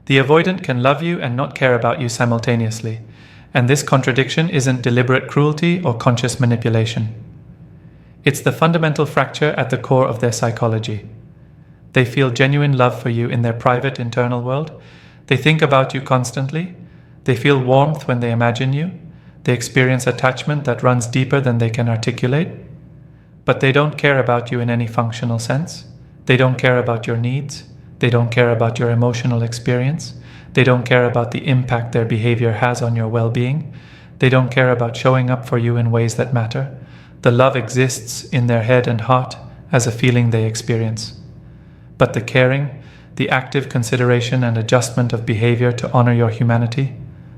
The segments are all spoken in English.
The avoidant can love you and not care about you simultaneously, and this contradiction isn't deliberate cruelty or conscious manipulation. It's the fundamental fracture at the core of their psychology. They feel genuine love for you in their private internal world. They think about you constantly. They feel warmth when they imagine you. They experience attachment that runs deeper than they can articulate. But they don't care about you in any functional sense. They don't care about your needs. They don't care about your emotional experience. They don't care about the impact their behavior has on your well-being. They don't care about showing up for you in ways that matter. The love exists in their head and heart as a feeling they experience. But the caring, the active consideration and adjustment of behavior to honor your humanity,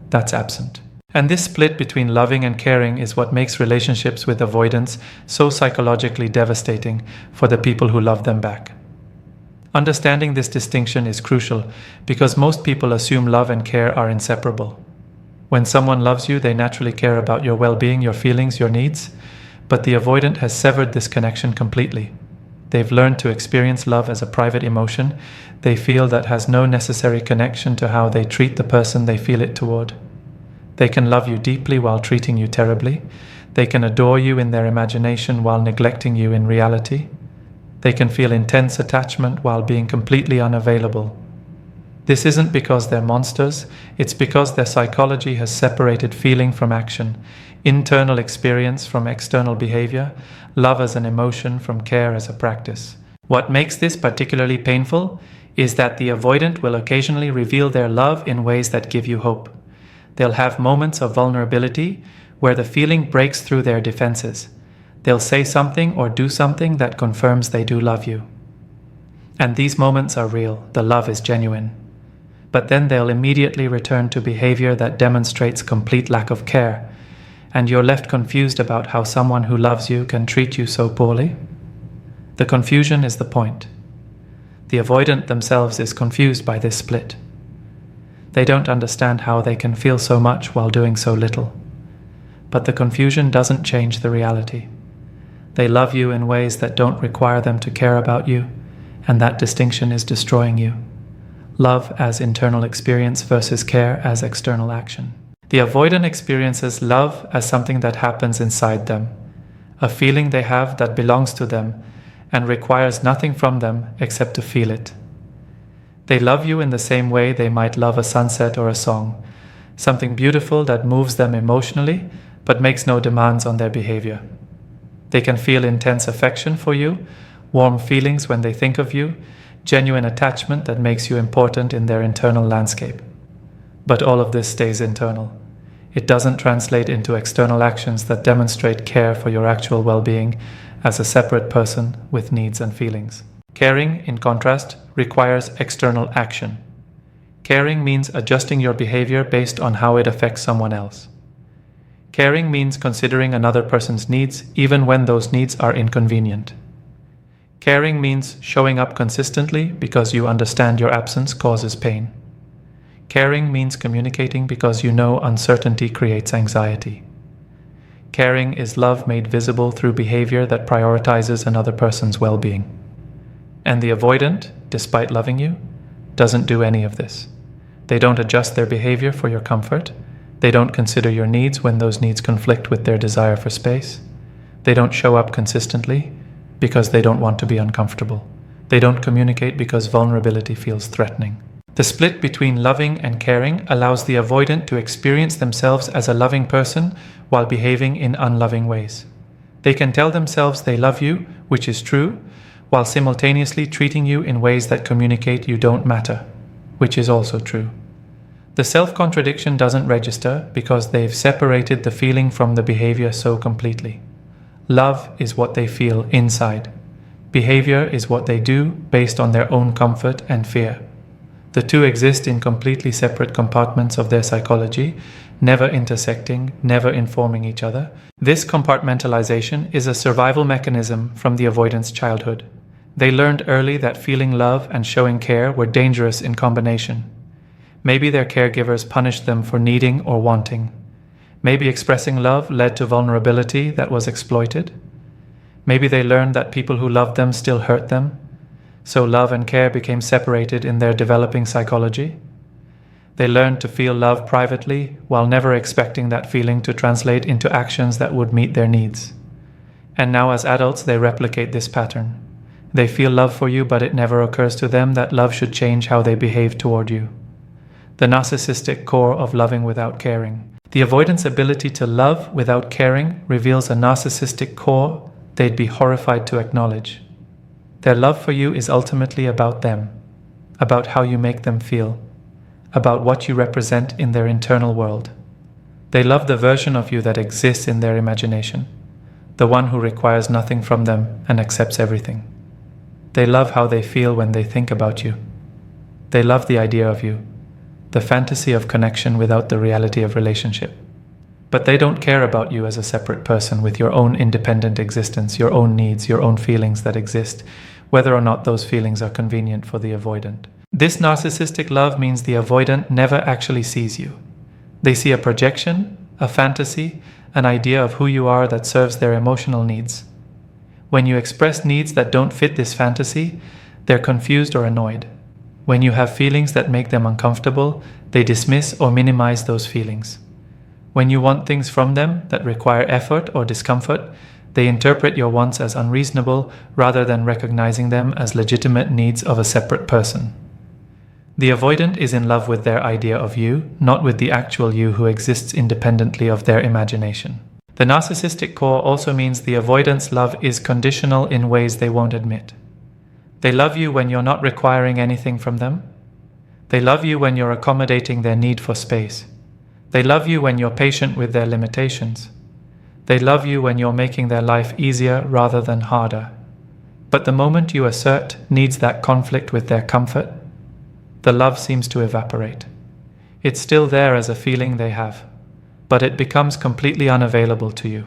that's absent. And this split between loving and caring is what makes relationships with avoidance so psychologically devastating for the people who love them back. Understanding this distinction is crucial because most people assume love and care are inseparable. When someone loves you, they naturally care about your well-being, your feelings, your needs, but the avoidant has severed this connection completely. They've learned to experience love as a private emotion they feel that has no necessary connection to how they treat the person they feel it toward. They can love you deeply while treating you terribly. They can adore you in their imagination while neglecting you in reality. They can feel intense attachment while being completely unavailable. This isn't because they're monsters, it's because their psychology has separated feeling from action, internal experience from external behavior, love as an emotion from care as a practice. What makes this particularly painful is that the avoidant will occasionally reveal their love in ways that give you hope. They'll have moments of vulnerability where the feeling breaks through their defenses. They'll say something or do something that confirms they do love you. And these moments are real, the love is genuine. But then they'll immediately return to behavior that demonstrates complete lack of care, and you're left confused about how someone who loves you can treat you so poorly. The confusion is the point. The avoidant themselves is confused by this split. They don't understand how they can feel so much while doing so little. But the confusion doesn't change the reality. They love you in ways that don't require them to care about you, and that distinction is destroying you. Love as internal experience versus care as external action. The avoidant experiences love as something that happens inside them, a feeling they have that belongs to them and requires nothing from them except to feel it. They love you in the same way they might love a sunset or a song, something beautiful that moves them emotionally but makes no demands on their behavior. They can feel intense affection for you, warm feelings when they think of you, genuine attachment that makes you important in their internal landscape. But all of this stays internal. It doesn't translate into external actions that demonstrate care for your actual well-being as a separate person with needs and feelings. Caring, in contrast, requires external action. Caring means adjusting your behavior based on how it affects someone else. Caring means considering another person's needs even when those needs are inconvenient. Caring means showing up consistently because you understand your absence causes pain. Caring means communicating because you know uncertainty creates anxiety. Caring is love made visible through behavior that prioritizes another person's well-being. And the avoidant, despite loving you, doesn't do any of this. They don't adjust their behavior for your comfort. They don't consider your needs when those needs conflict with their desire for space. They don't show up consistently because they don't want to be uncomfortable. They don't communicate because vulnerability feels threatening. The split between loving and caring allows the avoidant to experience themselves as a loving person while behaving in unloving ways. They can tell themselves they love you, which is true, while simultaneously treating you in ways that communicate you don't matter, which is also true. The self-contradiction doesn't register because they've separated the feeling from the behavior so completely. Love is what they feel inside. Behavior is what they do based on their own comfort and fear. The two exist in completely separate compartments of their psychology, never intersecting, never informing each other. This compartmentalization is a survival mechanism from the avoidant's childhood. They learned early that feeling love and showing care were dangerous in combination. Maybe their caregivers punished them for needing or wanting. Maybe expressing love led to vulnerability that was exploited. Maybe they learned that people who loved them still hurt them, so love and care became separated in their developing psychology. They learn to feel love privately while never expecting that feeling to translate into actions that would meet their needs. And now as adults, they replicate this pattern. They feel love for you, but it never occurs to them that love should change how they behave toward you. The narcissistic core of loving without caring. The avoidance ability to love without caring reveals a narcissistic core they'd be horrified to acknowledge. Their love for you is ultimately about them, about how you make them feel, about what you represent in their internal world. They love the version of you that exists in their imagination, the one who requires nothing from them and accepts everything. They love how they feel when they think about you. They love the idea of you, the fantasy of connection without the reality of relationship. But they don't care about you as a separate person with your own independent existence, your own needs, your own feelings that exist, whether or not those feelings are convenient for the avoidant. This narcissistic love means the avoidant never actually sees you. They see a projection, a fantasy, an idea of who you are that serves their emotional needs. When you express needs that don't fit this fantasy, they're confused or annoyed. When you have feelings that make them uncomfortable, they dismiss or minimize those feelings. When you want things from them that require effort or discomfort, they interpret your wants as unreasonable rather than recognizing them as legitimate needs of a separate person. The avoidant is in love with their idea of you, not with the actual you who exists independently of their imagination. The narcissistic core also means the avoidant's love is conditional in ways they won't admit. They love you when you're not requiring anything from them. They love you when you're accommodating their need for space. They love you when you're patient with their limitations. They love you when you're making their life easier rather than harder. But the moment you assert needs that conflict with their comfort, the love seems to evaporate. It's still there as a feeling they have, but it becomes completely unavailable to you.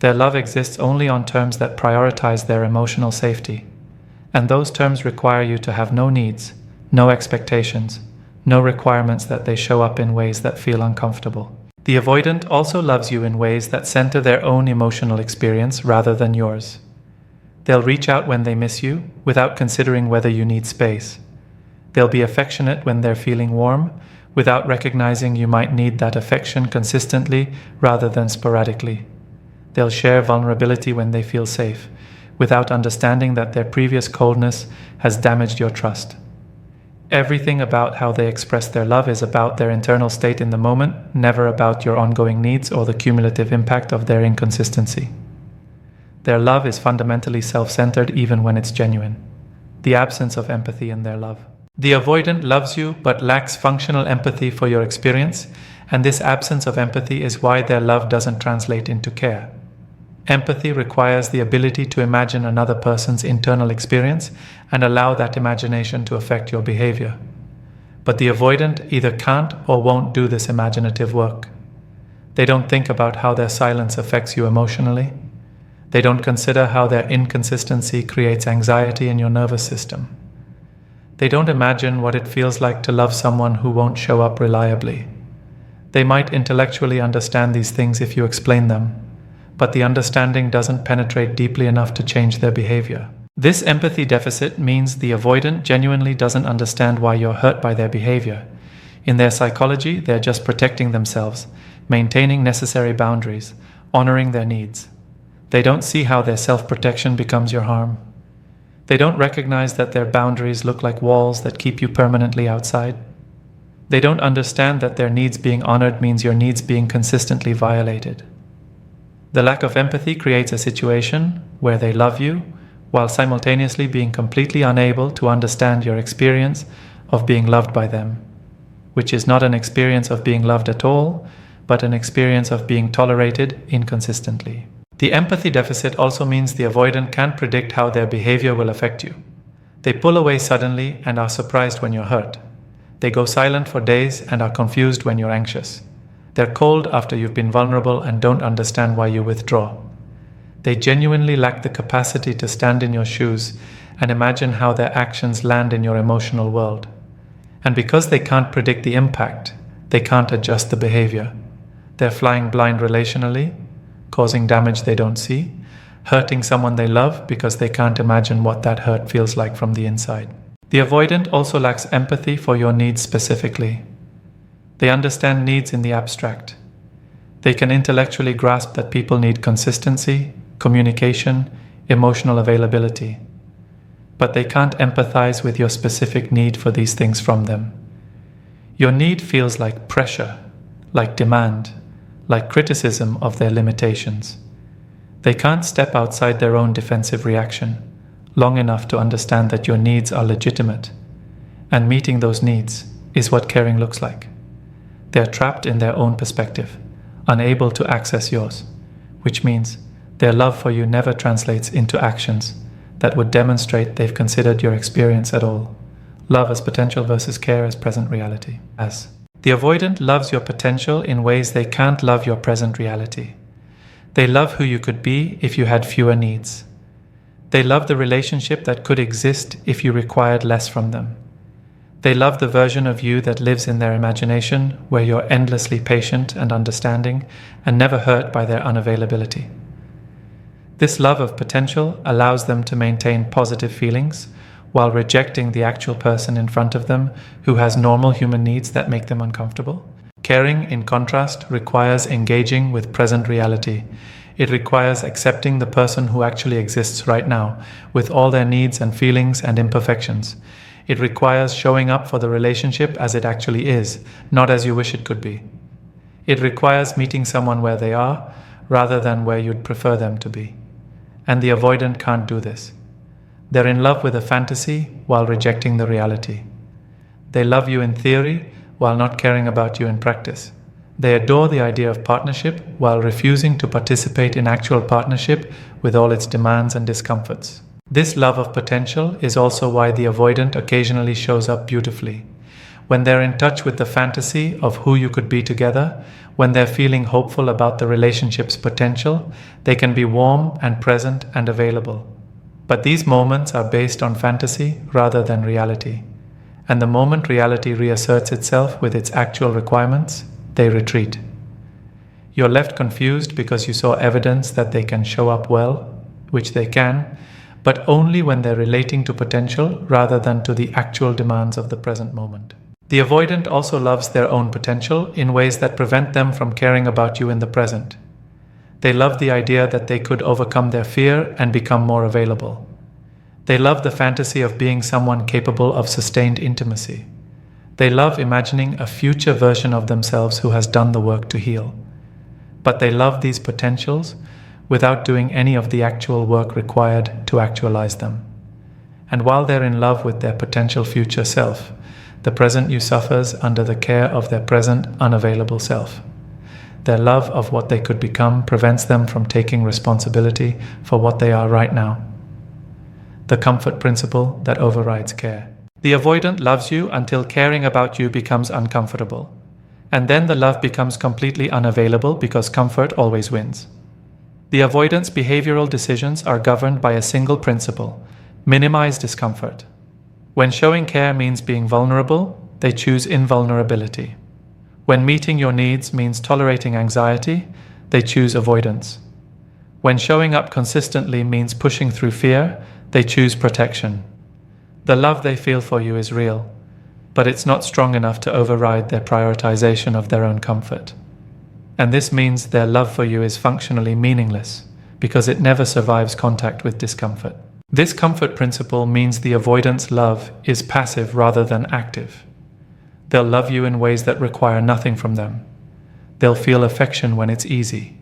Their love exists only on terms that prioritize their emotional safety, and those terms require you to have no needs, no expectations, no requirements that they show up in ways that feel uncomfortable. The avoidant also loves you in ways that center their own emotional experience rather than yours. They'll reach out when they miss you without considering whether you need space. They'll be affectionate when they're feeling warm, without recognizing you might need that affection consistently rather than sporadically. They'll share vulnerability when they feel safe, without understanding that their previous coldness has damaged your trust. Everything about how they express their love is about their internal state in the moment, never about your ongoing needs or the cumulative impact of their inconsistency. Their love is fundamentally self-centered even when it's genuine. The absence of empathy in their love. The avoidant loves you but lacks functional empathy for your experience, and this absence of empathy is why their love doesn't translate into care. Empathy requires the ability to imagine another person's internal experience and allow that imagination to affect your behavior. But the avoidant either can't or won't do this imaginative work. They don't think about how their silence affects you emotionally. They don't consider how their inconsistency creates anxiety in your nervous system. They don't imagine what it feels like to love someone who won't show up reliably. They might intellectually understand these things if you explain them, but the understanding doesn't penetrate deeply enough to change their behavior. This empathy deficit means the avoidant genuinely doesn't understand why you're hurt by their behavior. In their psychology, they're just protecting themselves, maintaining necessary boundaries, honoring their needs. They don't see how their self-protection becomes your harm. They don't recognize that their boundaries look like walls that keep you permanently outside. They don't understand that their needs being honored means your needs being consistently violated. The lack of empathy creates a situation where they love you while simultaneously being completely unable to understand your experience of being loved by them, which is not an experience of being loved at all, but an experience of being tolerated inconsistently. The empathy deficit also means the avoidant can't predict how their behavior will affect you. They pull away suddenly and are surprised when you're hurt. They go silent for days and are confused when you're anxious. They're cold after you've been vulnerable and don't understand why you withdraw. They genuinely lack the capacity to stand in your shoes and imagine how their actions land in your emotional world. And because they can't predict the impact, they can't adjust the behavior. They're flying blind relationally, causing damage they don't see, hurting someone they love because they can't imagine what that hurt feels like from the inside. The avoidant also lacks empathy for your needs specifically. They understand needs in the abstract. They can intellectually grasp that people need consistency, communication, emotional availability. But they can't empathize with your specific need for these things from them. Your need feels like pressure, like demand, like criticism of their limitations. They can't step outside their own defensive reaction long enough to understand that your needs are legitimate, and meeting those needs is what caring looks like. They are trapped in their own perspective, unable to access yours, which means their love for you never translates into actions that would demonstrate they've considered your experience at all. Love as potential versus care as present reality. As the avoidant loves your potential in ways they can't love your present reality. They love who you could be if you had fewer needs. They love the relationship that could exist if you required less from them. They love the version of you that lives in their imagination, where you're endlessly patient and understanding and never hurt by their unavailability. This love of potential allows them to maintain positive feelings while rejecting the actual person in front of them who has normal human needs that make them uncomfortable. Caring, in contrast, requires engaging with present reality. It requires accepting the person who actually exists right now, with all their needs and feelings and imperfections. It requires showing up for the relationship as it actually is, not as you wish it could be. It requires meeting someone where they are, rather than where you'd prefer them to be. And the avoidant can't do this. They're in love with a fantasy while rejecting the reality. They love you in theory while not caring about you in practice. They adore the idea of partnership while refusing to participate in actual partnership with all its demands and discomforts. This love of potential is also why the avoidant occasionally shows up beautifully. When they're in touch with the fantasy of who you could be together, when they're feeling hopeful about the relationship's potential, they can be warm and present and available. But these moments are based on fantasy rather than reality. And the moment reality reasserts itself with its actual requirements, they retreat. You're left confused because you saw evidence that they can show up well, which they can, but only when they're relating to potential rather than to the actual demands of the present moment. The avoidant also loves their own potential in ways that prevent them from caring about you in the present. They love the idea that they could overcome their fear and become more available. They love the fantasy of being someone capable of sustained intimacy. They love imagining a future version of themselves who has done the work to heal. But they love these potentials without doing any of the actual work required to actualize them. And while they're in love with their potential future self, the present you suffers under the care of their present unavailable self. Their love of what they could become prevents them from taking responsibility for what they are right now. The comfort principle that overrides care. The avoidant loves you until caring about you becomes uncomfortable. And then the love becomes completely unavailable because comfort always wins. The avoidant's behavioral decisions are governed by a single principle: minimize discomfort. When showing care means being vulnerable, they choose invulnerability. When meeting your needs means tolerating anxiety, they choose avoidance. When showing up consistently means pushing through fear, they choose protection. The love they feel for you is real, but it's not strong enough to override their prioritization of their own comfort. And this means their love for you is functionally meaningless, because it never survives contact with discomfort. This comfort principle means the avoidant's love is passive rather than active. They'll love you in ways that require nothing from them. They'll feel affection when it's easy.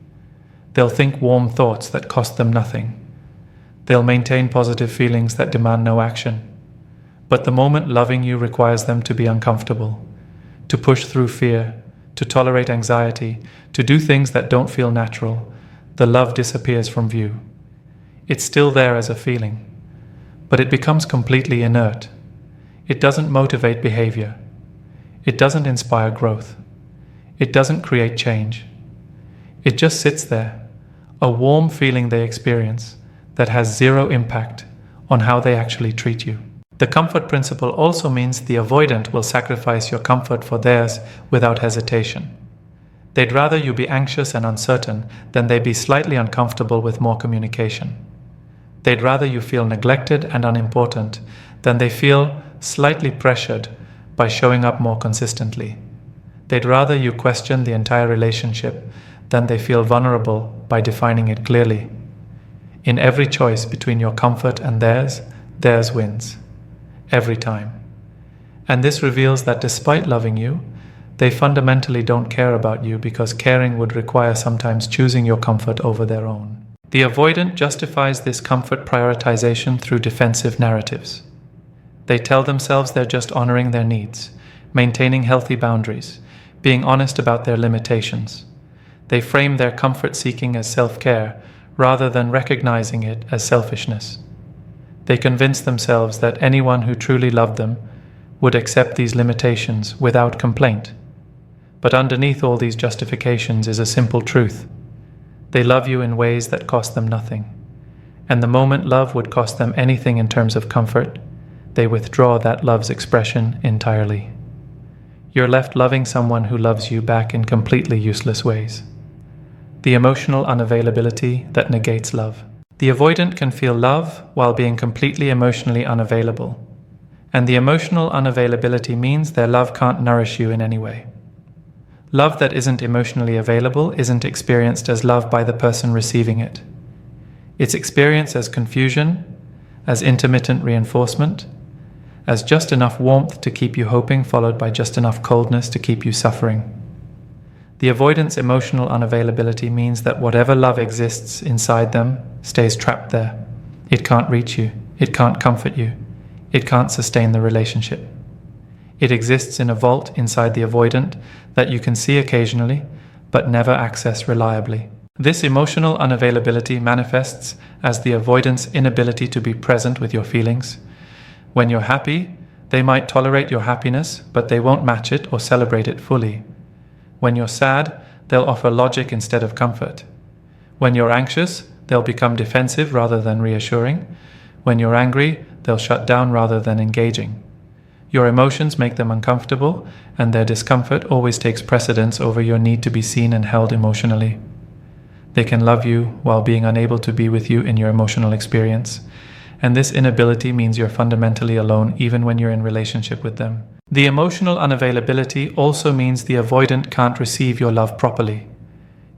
They'll think warm thoughts that cost them nothing. They'll maintain positive feelings that demand no action. But the moment loving you requires them to be uncomfortable, to push through fear, to tolerate anxiety, to do things that don't feel natural, the love disappears from view. It's still there as a feeling, but it becomes completely inert. It doesn't motivate behavior. It doesn't inspire growth. It doesn't create change. It just sits there, a warm feeling they experience that has zero impact on how they actually treat you. The comfort principle also means the avoidant will sacrifice your comfort for theirs without hesitation. They'd rather you be anxious and uncertain than they be slightly uncomfortable with more communication. They'd rather you feel neglected and unimportant than they feel slightly pressured by showing up more consistently. They'd rather you question the entire relationship than they feel vulnerable by defining it clearly. In every choice between your comfort and theirs wins. Every time. And this reveals that despite loving you, they fundamentally don't care about you because caring would require sometimes choosing your comfort over their own. The avoidant justifies this comfort prioritization through defensive narratives. They tell themselves they're just honoring their needs, maintaining healthy boundaries, being honest about their limitations. They frame their comfort seeking as self-care rather than recognizing it as selfishness. They convince themselves that anyone who truly loved them would accept these limitations without complaint. But underneath all these justifications is a simple truth. They love you in ways that cost them nothing. And the moment love would cost them anything in terms of comfort, they withdraw that love's expression entirely. You're left loving someone who loves you back in completely useless ways. The emotional unavailability that negates love. The avoidant can feel love while being completely emotionally unavailable. And the emotional unavailability means their love can't nourish you in any way. Love that isn't emotionally available isn't experienced as love by the person receiving it. It's experienced as confusion, as intermittent reinforcement, as just enough warmth to keep you hoping followed by just enough coldness to keep you suffering. The avoidant's emotional unavailability means that whatever love exists inside them stays trapped there. It can't reach you. It can't comfort you. It can't sustain the relationship. It exists in a vault inside the avoidant that you can see occasionally, but never access reliably. This emotional unavailability manifests as the avoidant's inability to be present with your feelings. When you're happy, they might tolerate your happiness, but they won't match it or celebrate it fully. When you're sad, they'll offer logic instead of comfort. When you're anxious, they'll become defensive rather than reassuring. When you're angry, they'll shut down rather than engaging. Your emotions make them uncomfortable, and their discomfort always takes precedence over your need to be seen and held emotionally. They can love you while being unable to be with you in your emotional experience, and this inability means you're fundamentally alone even when you're in relationship with them. The emotional unavailability also means the avoidant can't receive your love properly.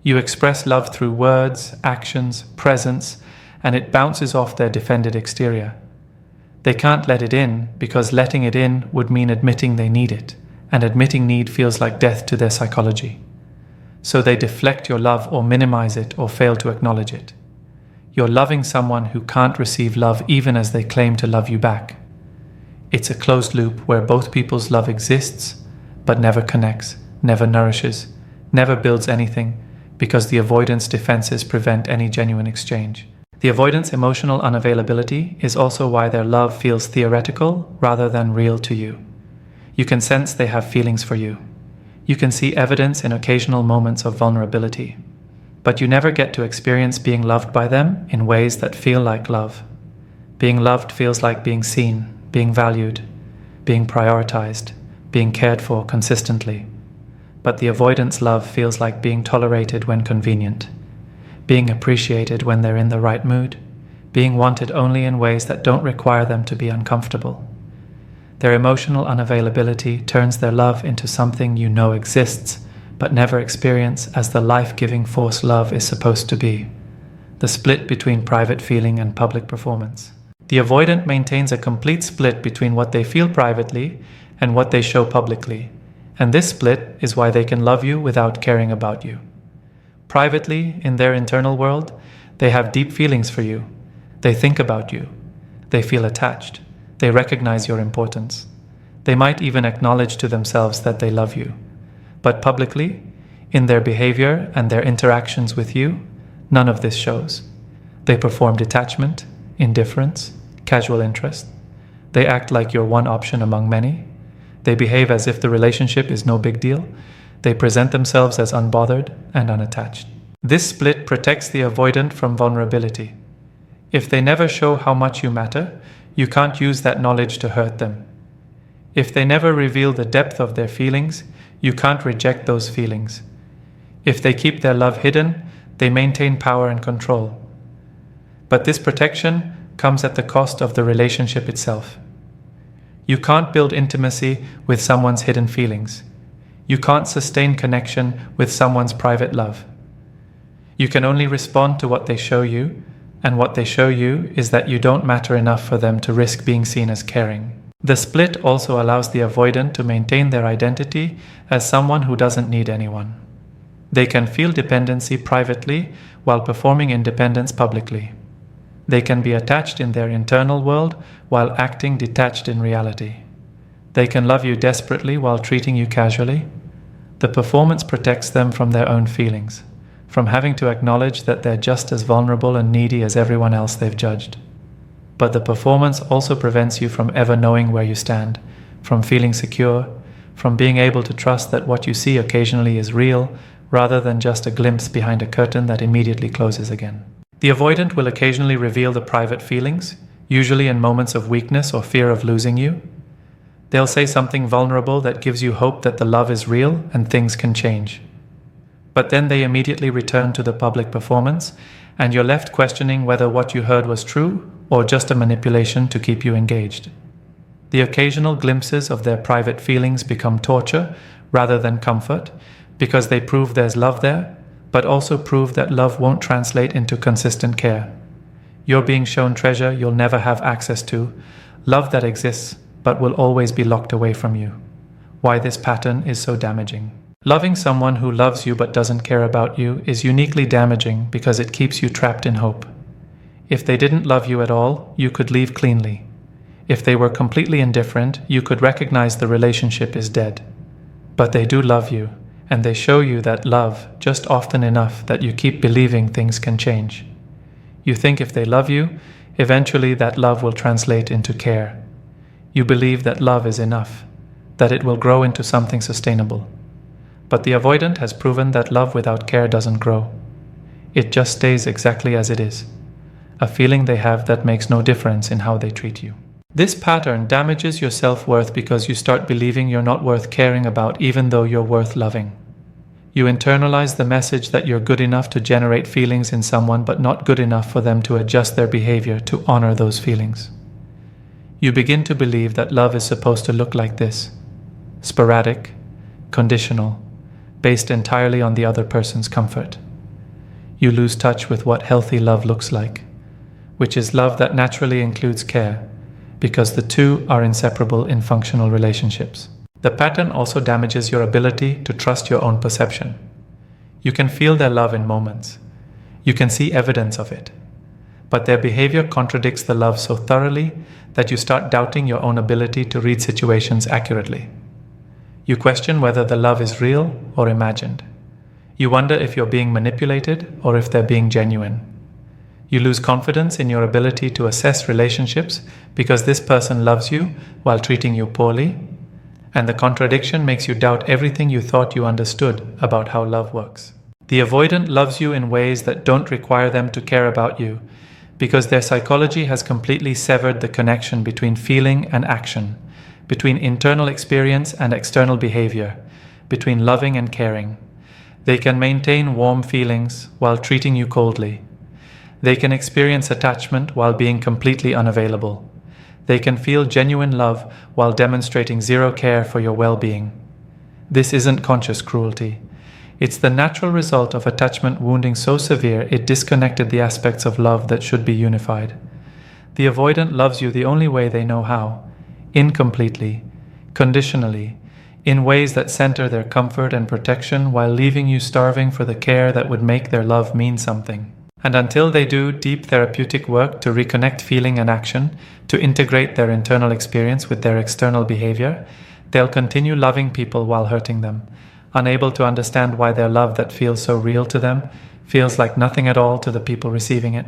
You express love through words, actions, presence, and it bounces off their defended exterior. They can't let it in because letting it in would mean admitting they need it, and admitting need feels like death to their psychology. So they deflect your love or minimize it or fail to acknowledge it. You're loving someone who can't receive love even as they claim to love you back. It's a closed loop where both people's love exists, but never connects, never nourishes, never builds anything, because the avoidance defenses prevent any genuine exchange. The avoidant's emotional unavailability is also why their love feels theoretical rather than real to you. You can sense they have feelings for you. You can see evidence in occasional moments of vulnerability. But you never get to experience being loved by them in ways that feel like love. Being loved feels like being seen, being valued, being prioritized, being cared for consistently. But the avoidant's love feels like being tolerated when convenient, being appreciated when they're in the right mood, being wanted only in ways that don't require them to be uncomfortable. Their emotional unavailability turns their love into something you know exists, but never experience as the life-giving force love is supposed to be, the split between private feeling and public performance. The avoidant maintains a complete split between what they feel privately and what they show publicly, and this split is why they can love you without caring about you. Privately, in their internal world, they have deep feelings for you. They think about you. They feel attached. They recognize your importance. They might even acknowledge to themselves that they love you. But publicly, in their behavior and their interactions with you, none of this shows. They perform detachment, indifference, casual interest. They act like you're one option among many. They behave as if the relationship is no big deal. They present themselves as unbothered and unattached. This split protects the avoidant from vulnerability. If they never show how much you matter, you can't use that knowledge to hurt them. If they never reveal the depth of their feelings, you can't reject those feelings. If they keep their love hidden, they maintain power and control. But this protection comes at the cost of the relationship itself. You can't build intimacy with someone's hidden feelings. You can't sustain connection with someone's private love. You can only respond to what they show you, and what they show you is that you don't matter enough for them to risk being seen as caring. The split also allows the avoidant to maintain their identity as someone who doesn't need anyone. They can feel dependency privately while performing independence publicly. They can be attached in their internal world while acting detached in reality. They can love you desperately while treating you casually. The performance protects them from their own feelings, from having to acknowledge that they're just as vulnerable and needy as everyone else they've judged. But the performance also prevents you from ever knowing where you stand, from feeling secure, from being able to trust that what you see occasionally is real, rather than just a glimpse behind a curtain that immediately closes again. The avoidant will occasionally reveal the private feelings, usually in moments of weakness or fear of losing you. They'll say something vulnerable that gives you hope that the love is real and things can change. But then they immediately return to the public performance, and you're left questioning whether what you heard was true or just a manipulation to keep you engaged. The occasional glimpses of their private feelings become torture rather than comfort, because they prove there's love there, but also prove that love won't translate into consistent care. You're being shown treasure you'll never have access to, love that exists but will always be locked away from you. Why this pattern is so damaging. Loving someone who loves you but doesn't care about you is uniquely damaging because it keeps you trapped in hope. If they didn't love you at all, you could leave cleanly. If they were completely indifferent, you could recognize the relationship is dead. But they do love you, and they show you that love just often enough that you keep believing things can change. You think if they love you, eventually that love will translate into care. You believe that love is enough, that it will grow into something sustainable. But the avoidant has proven that love without care doesn't grow. It just stays exactly as it is, a feeling they have that makes no difference in how they treat you. This pattern damages your self-worth because you start believing you're not worth caring about even though you're worth loving. You internalize the message that you're good enough to generate feelings in someone but not good enough for them to adjust their behavior to honor those feelings. You begin to believe that love is supposed to look like this: sporadic, conditional, based entirely on the other person's comfort. You lose touch with what healthy love looks like, which is love that naturally includes care, because the two are inseparable in functional relationships. The pattern also damages your ability to trust your own perception. You can feel their love in moments. You can see evidence of it. But their behavior contradicts the love so thoroughly that you start doubting your own ability to read situations accurately. You question whether the love is real or imagined. You wonder if you're being manipulated or if they're being genuine. You lose confidence in your ability to assess relationships because this person loves you while treating you poorly, and the contradiction makes you doubt everything you thought you understood about how love works. The avoidant loves you in ways that don't require them to care about you, because their psychology has completely severed the connection between feeling and action, between internal experience and external behavior, between loving and caring. They can maintain warm feelings while treating you coldly. They can experience attachment while being completely unavailable. They can feel genuine love while demonstrating zero care for your well-being. This isn't conscious cruelty. It's the natural result of attachment wounding so severe it disconnected the aspects of love that should be unified. The avoidant loves you the only way they know how, incompletely, conditionally, in ways that center their comfort and protection while leaving you starving for the care that would make their love mean something. And until they do deep therapeutic work to reconnect feeling and action, to integrate their internal experience with their external behavior, they'll continue loving people while hurting them, unable to understand why their love that feels so real to them feels like nothing at all to the people receiving it.